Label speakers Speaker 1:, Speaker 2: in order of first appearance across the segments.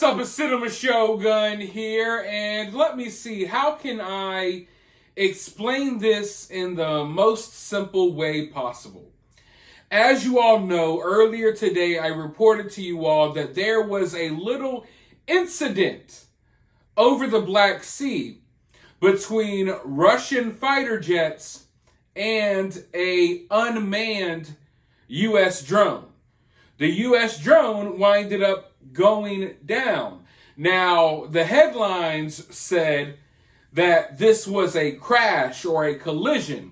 Speaker 1: up, it's Cinema Shogun here, and let me see, how can I explain this in the most simple way possible? As you all know, earlier today I reported to you all that there was a little incident over the Black Sea between Russian fighter jets and an unmanned U.S. drone. The U.S. drone winded up going down. Now, the headlines said that this was a crash or a collision,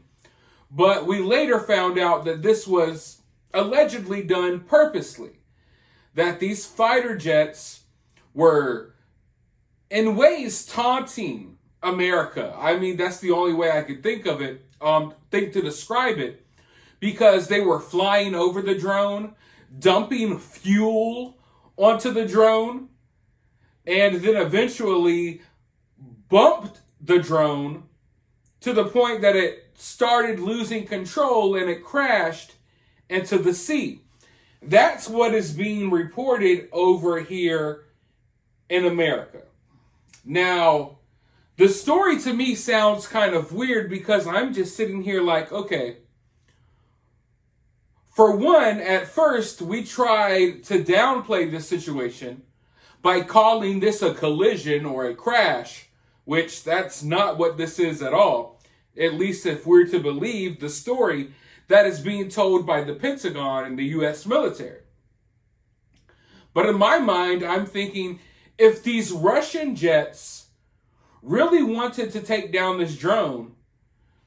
Speaker 1: but we later found out that this was allegedly done purposely, that these fighter jets were in ways taunting America. I mean, that's the only way I could think of it, to describe it, because they were flying over the drone, dumping fuel onto the drone, and then eventually bumped the drone to the point that it started losing control and it crashed into the sea. That's what is being reported over here in America. Now, the story to me sounds kind of weird because I'm just sitting here like, okay, for one, at first, we tried to downplay this situation by calling this a collision or a crash, which that's not what this is at all, at least if we're to believe the story that is being told by the Pentagon and the U.S. military. But in my mind, I'm thinking, if these Russian jets really wanted to take down this drone,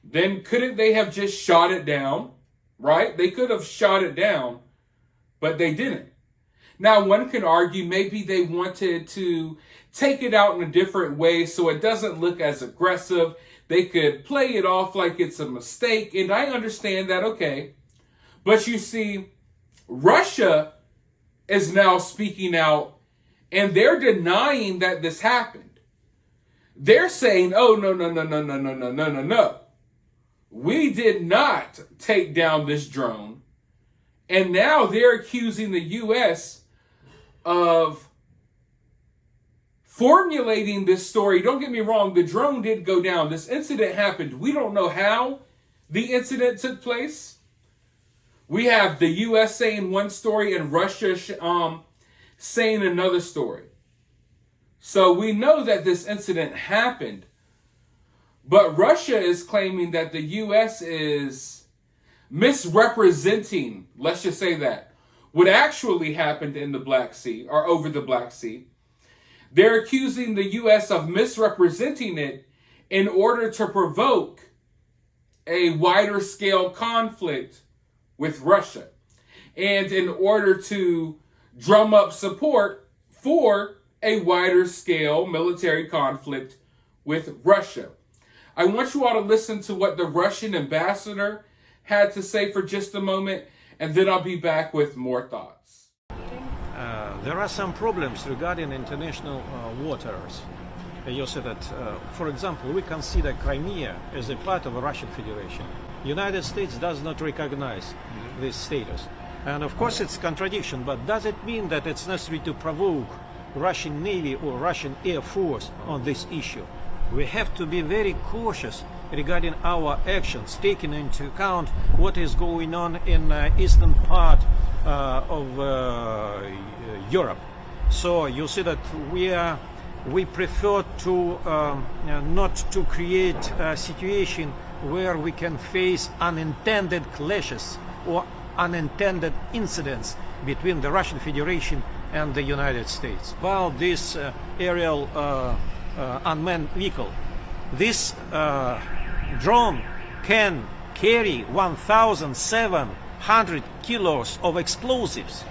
Speaker 1: then couldn't they have just shot it down? Right? They could have shot it down, but they didn't. Now, one can argue maybe they wanted to take it out in a different way so it doesn't look as aggressive. They could play it off like it's a mistake, and I understand that, okay. But you see, Russia is now speaking out, and they're denying that this happened. They're saying, oh, no. We did not take down this drone. And now they're accusing the U.S. of formulating this story. Don't get me wrong, the drone did go down. This incident happened. We don't know how the incident took place. We have the U.S. saying one story and Russia saying another story. So we know that this incident happened. But Russia is claiming that the U.S. is misrepresenting, let's just say that, what actually happened in the Black Sea or over the Black Sea. They're accusing the U.S. of misrepresenting it in order to provoke a wider scale conflict with Russia and in order to drum up support for a wider scale military conflict with Russia. I want you all to listen to what the Russian ambassador had to say for just a moment, and then I'll be back with more thoughts.
Speaker 2: There are some problems regarding international waters. You said that, for example, we consider Crimea as a part of the Russian Federation. United States does not recognize this status. And of course it's a contradiction, but does it mean that it's necessary to provoke Russian Navy or Russian Air Force on this issue? We have to be very cautious regarding our actions, taking into account what is going on in eastern part of Europe. So you see that we prefer to not to create a situation where we can face unintended clashes or unintended incidents between the Russian Federation and the United States. While this aerial unmanned vehicle, this drone can carry 1,700 kilos of explosives.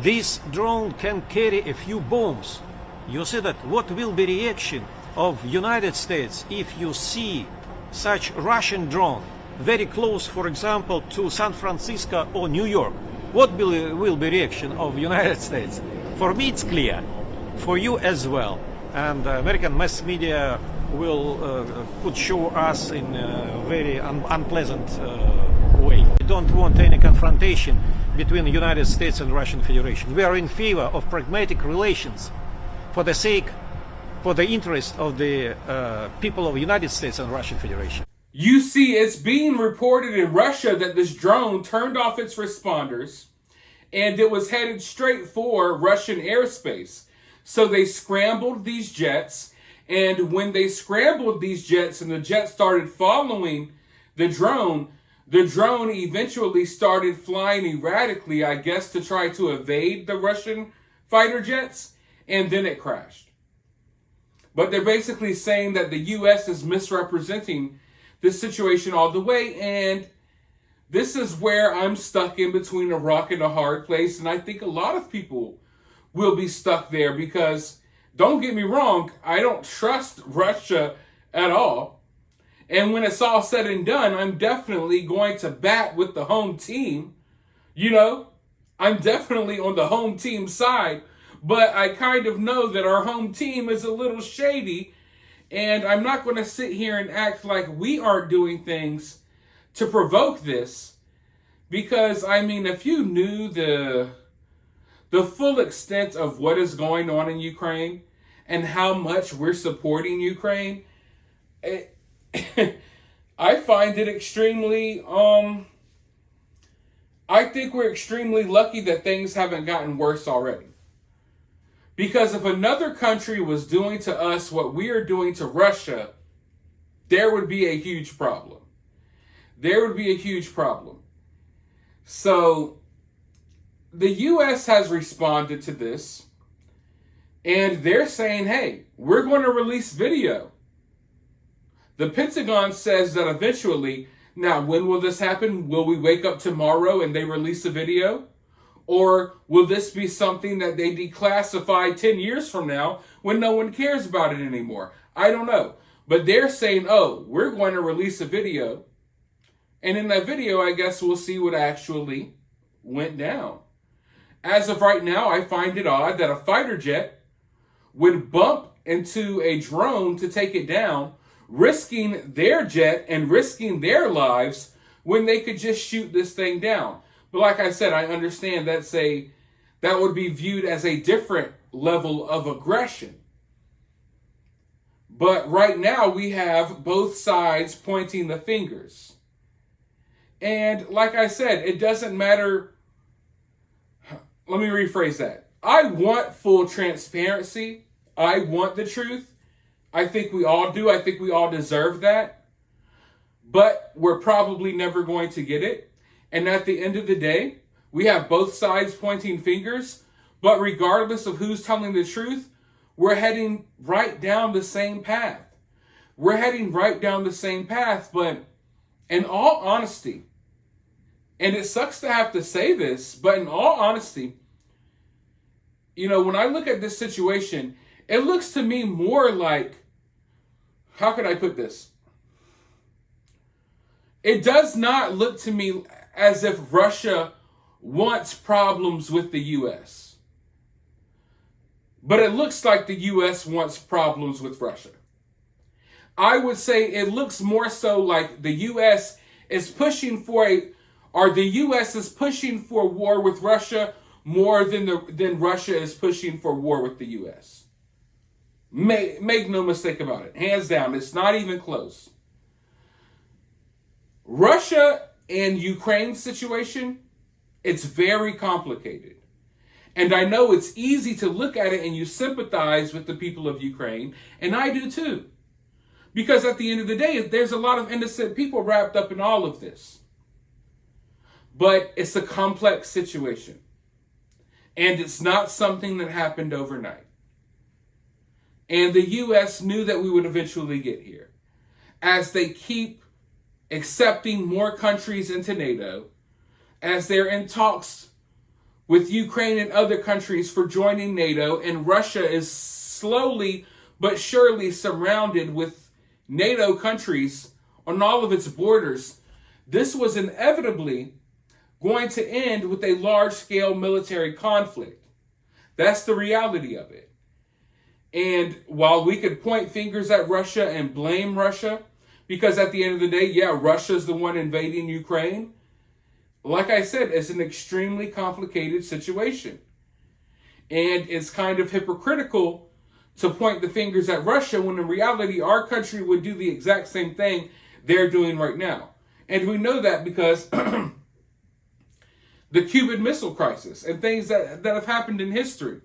Speaker 2: This drone can carry a few bombs. You see that what will be reaction of United States if you see such Russian drone very close, for example, to San Francisco or New York? What will be reaction of United States? For me it's clear, for you as well. And American mass media could show us in a very unpleasant way. don't want any confrontation between the United States and Russian Federation. We are in favor of pragmatic relations for the interest of the people of the United States and Russian Federation.
Speaker 1: You see, it's being reported in Russia that this drone turned off its responders and it was headed straight for Russian airspace. So they scrambled these jets, and when they scrambled these jets and the jets started following the drone eventually started flying erratically, I guess, to try to evade the Russian fighter jets, and then it crashed. But they're basically saying that the U.S. is misrepresenting this situation all the way, and this is where I'm stuck in between a rock and a hard place, and I think a lot of people will be stuck there because, don't get me wrong, I don't trust Russia at all. And when it's all said and done, I'm definitely going to bat with the home team. You know, I'm definitely on the home team side, but I kind of know that our home team is a little shady, and I'm not going to sit here and act like we aren't doing things to provoke this, because, I mean, if you knew the full extent of what is going on in Ukraine and how much we're supporting Ukraine, I find it extremely, I think we're extremely lucky that things haven't gotten worse already. Because if another country was doing to us what we are doing to Russia, there would be a huge problem. There would be a huge problem. So the U.S. has responded to this, and they're saying, hey, we're going to release video. The Pentagon says that eventually, now when will this happen? Will we wake up tomorrow and they release a video? Or will this be something that they declassify 10 years from now when no one cares about it anymore? I don't know. But they're saying, oh, we're going to release a video. And in that video, I guess we'll see what actually went down. As of right now, I find it odd that a fighter jet would bump into a drone to take it down, risking their jet and risking their lives when they could just shoot this thing down. But like I said, I understand that would be viewed as a different level of aggression. But right now we have both sides pointing the fingers. And like I said, it doesn't matter. Let me rephrase that. I want full transparency. I want the truth. I think we all do. I think we all deserve that. But we're probably never going to get it. And at the end of the day, we have both sides pointing fingers. But regardless of who's telling the truth, we're heading right down the same path. We're heading right down the same path. But in all honesty, and it sucks to have to say this, but in all honesty, you know, when I look at this situation, it looks to me more like, how could I put this? It does not look to me as if Russia wants problems with the U.S. But it looks like the U.S. wants problems with Russia. I would say it looks more so like the U.S. is pushing for the U.S. is pushing for war with Russia more than Russia is pushing for war with the U.S. Make no mistake about it. Hands down, it's not even close. Russia and Ukraine situation, it's very complicated. And I know it's easy to look at it and you sympathize with the people of Ukraine, and I do too. Because at the end of the day, there's a lot of innocent people wrapped up in all of this. But it's a complex situation. And it's not something that happened overnight. And the U.S. knew that we would eventually get here. As they keep accepting more countries into NATO, as they're in talks with Ukraine and other countries for joining NATO, and Russia is slowly but surely surrounded with NATO countries on all of its borders, this was inevitably going to end with a large-scale military conflict. That's the reality of it. And while we could point fingers at Russia and blame Russia, because at the end of the day, yeah, Russia's the one invading Ukraine, like I said, it's an extremely complicated situation. And it's kind of hypocritical to point the fingers at Russia when in reality our country would do the exact same thing they're doing right now. And we know that because the Cuban Missile Crisis and things that have happened in history.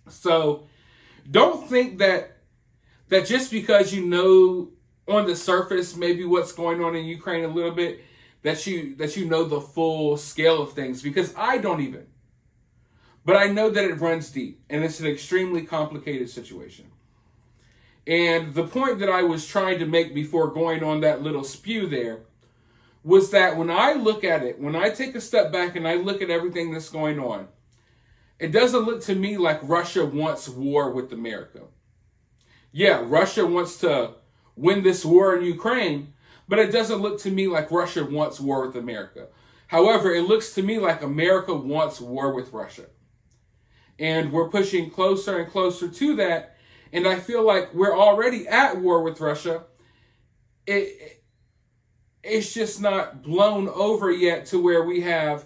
Speaker 1: So don't think that just because you know on the surface maybe what's going on in Ukraine a little bit, that you know the full scale of things, because I don't even. But I know that it runs deep, and it's an extremely complicated situation. And the point that I was trying to make before going on that little spew there was that when I look at it, when I take a step back and I look at everything that's going on, it doesn't look to me like Russia wants war with America. Yeah, Russia wants to win this war in Ukraine, but it doesn't look to me like Russia wants war with America. However, it looks to me like America wants war with Russia. And we're pushing closer and closer to that. And I feel like we're already at war with Russia. It's just not blown over yet to where we have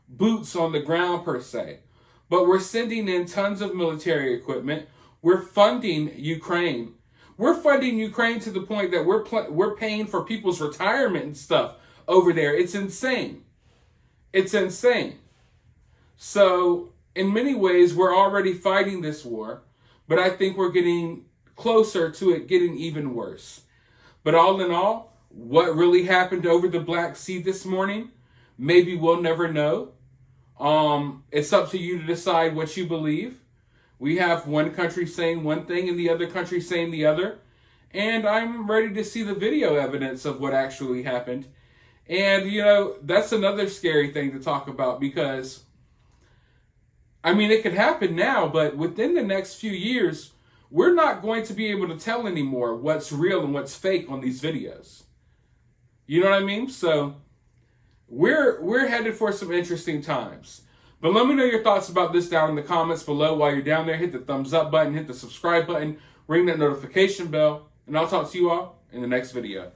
Speaker 1: boots on the ground per se. But we're sending in tons of military equipment. We're funding Ukraine. We're funding Ukraine to the point that we're paying for people's retirement and stuff over there. It's insane. It's insane. So in many ways, we're already fighting this war, but I think we're getting closer to it getting even worse. But all in all, what really happened over the Black Sea this morning, maybe we'll never know. It's up to you to decide what you believe. We have one country saying one thing and the other country saying the other. And I'm ready to see the video evidence of what actually happened. And, that's another scary thing to talk about because, it could happen now, but within the next few years, we're not going to be able to tell anymore what's real and what's fake on these videos. You know what I mean? So we're headed for some interesting times. But let me know your thoughts about this down in the comments below. While you're down there, hit the thumbs up button, hit the subscribe button, ring that notification bell, and I'll talk to you all in the next video.